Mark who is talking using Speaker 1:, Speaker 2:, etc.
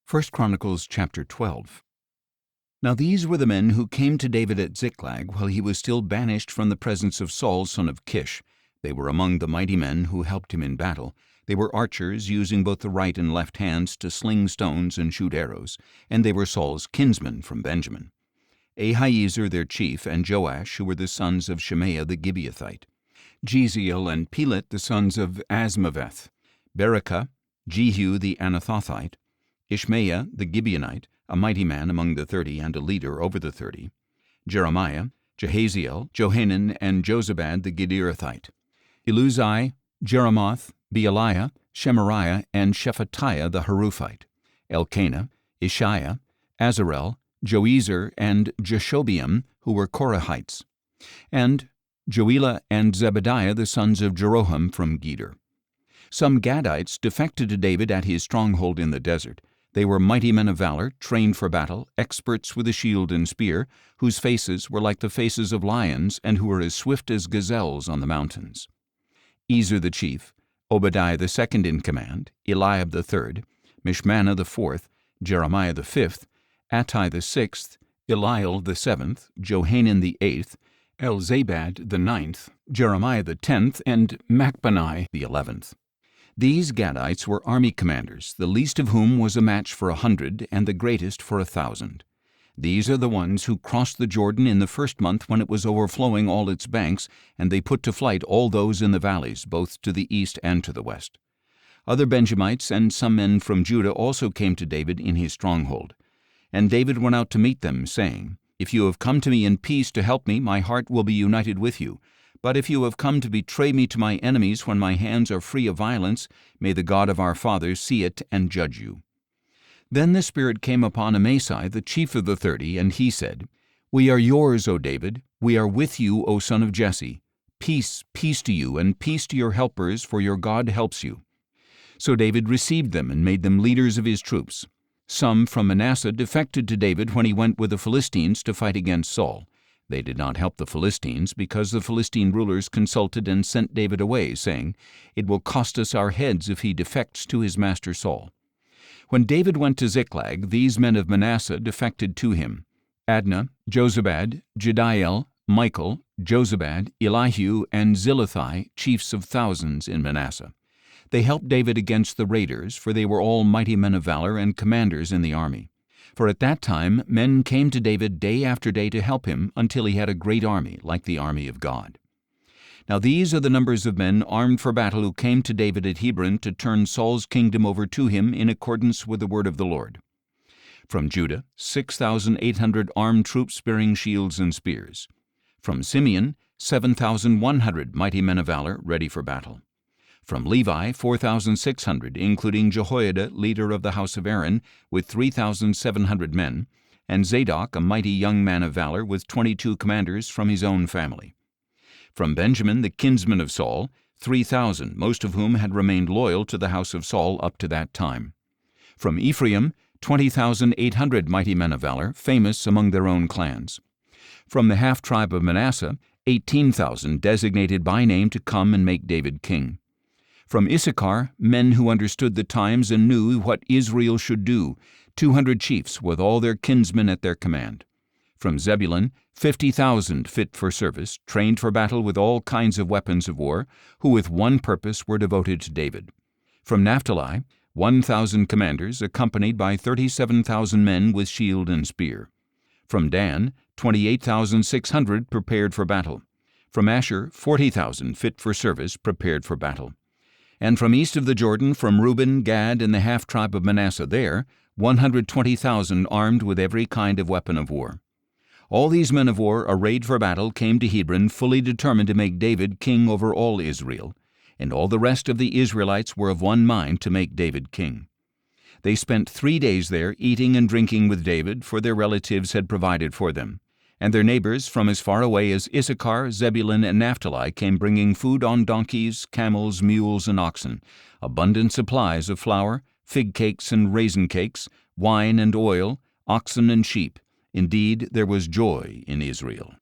Speaker 1: 1 Chronicles chapter 12. Now these were the men who came to David at Ziklag while he was still banished from the presence of Saul son of Kish. They were among the mighty men who helped him in battle. They were archers, using both the right and left hands to sling stones and shoot arrows, and they were Saul's kinsmen from Benjamin. Ahiezer their chief, and Joash, who were the sons of Shemaiah the Gibeathite. Jeziel and Pelet the sons of Asmaveth. Berekah, Jehu the Anathothite. Ishmaiah the Gibeonite, a mighty man among the 30 and a leader over the 30. Jeremiah, Jehaziel, Johanan, and Jozabad the Gederathite. Eluzai, Jeremoth, Bealiah, Shemariah, and Shephatiah the Haruphite. Elkanah, Ishiah, Azarel, Joezer, and Jeshobeam, who were Korahites. And Joelah and Zebadiah the sons of Jeroham from Geder. Some Gadites defected to David at his stronghold in the desert. They were mighty men of valor, trained for battle, experts with a shield and spear, whose faces were like the faces of lions, and who were as swift as gazelles on the mountains. Ezer the chief, Obadiah the second in command, Eliab the third, Mishmannah the fourth, Jeremiah the fifth, Attai the sixth, Eliel the seventh, Johanan the eighth, Elzabad the ninth, Jeremiah the 10th, and Machbanai the 11th. These Gadites were army commanders, the least of whom was a match for 100, and the greatest for 1,000. These are the ones who crossed the Jordan in the first month when it was overflowing all its banks, and they put to flight all those in the valleys, both to the east and to the west. Other Benjamites and some men from Judah also came to David in his stronghold. And David went out to meet them, saying, "If you have come to me in peace to help me, my heart will be united with you. But if you have come to betray me to my enemies when my hands are free of violence, may the God of our fathers see it and judge you." Then the Spirit came upon Amasai, the chief of the 30, and he said, "We are yours, O David. We are with you, O son of Jesse. Peace, peace to you, and peace to your helpers, for your God helps you." So David received them and made them leaders of his troops. Some from Manasseh defected to David when he went with the Philistines to fight against Saul. They did not help the Philistines, because the Philistine rulers consulted and sent David away, saying, "It will cost us our heads if he defects to his master Saul." When David went to Ziklag, these men of Manasseh defected to him: Adnah, Jozabad, Jediael, Michael, Jozabad, Elihu, and Zillethai, chiefs of thousands in Manasseh. They helped David against the raiders, for they were all mighty men of valor and commanders in the army. For at that time men came to David day after day to help him, until he had a great army, like the army of God. Now these are the numbers of men armed for battle who came to David at Hebron to turn Saul's kingdom over to him in accordance with the word of the Lord. From Judah, 6,800 armed troops bearing shields and spears. From Simeon, 7,100 mighty men of valor ready for battle. From Levi, 4,600, including Jehoiada, leader of the house of Aaron, with 3,700 men, and Zadok, a mighty young man of valor, with 22 commanders from his own family. From Benjamin, the kinsman of Saul, 3,000, most of whom had remained loyal to the house of Saul up to that time. From Ephraim, 20,800 mighty men of valor, famous among their own clans. From the half-tribe of Manasseh, 18,000 designated by name to come and make David king. From Issachar, men who understood the times and knew what Israel should do, 200 chiefs with all their kinsmen at their command. From Zebulun, 50,000 fit for service, trained for battle with all kinds of weapons of war, who with one purpose were devoted to David. From Naphtali, 1,000 commanders, accompanied by 37,000 men with shield and spear. From Dan, 28,600 prepared for battle. From Asher, 40,000 fit for service, prepared for battle. And from east of the Jordan, from Reuben, Gad, and the half-tribe of Manasseh there, 120,000 armed with every kind of weapon of war. All these men of war, arrayed for battle, came to Hebron, fully determined to make David king over all Israel, and all the rest of the Israelites were of one mind to make David king. They spent 3 days there, eating and drinking with David, for their relatives had provided for them. And their neighbors from as far away as Issachar, Zebulun, and Naphtali came bringing food on donkeys, camels, mules, and oxen, abundant supplies of flour, fig cakes and raisin cakes, wine and oil, oxen and sheep. Indeed, there was joy in Israel.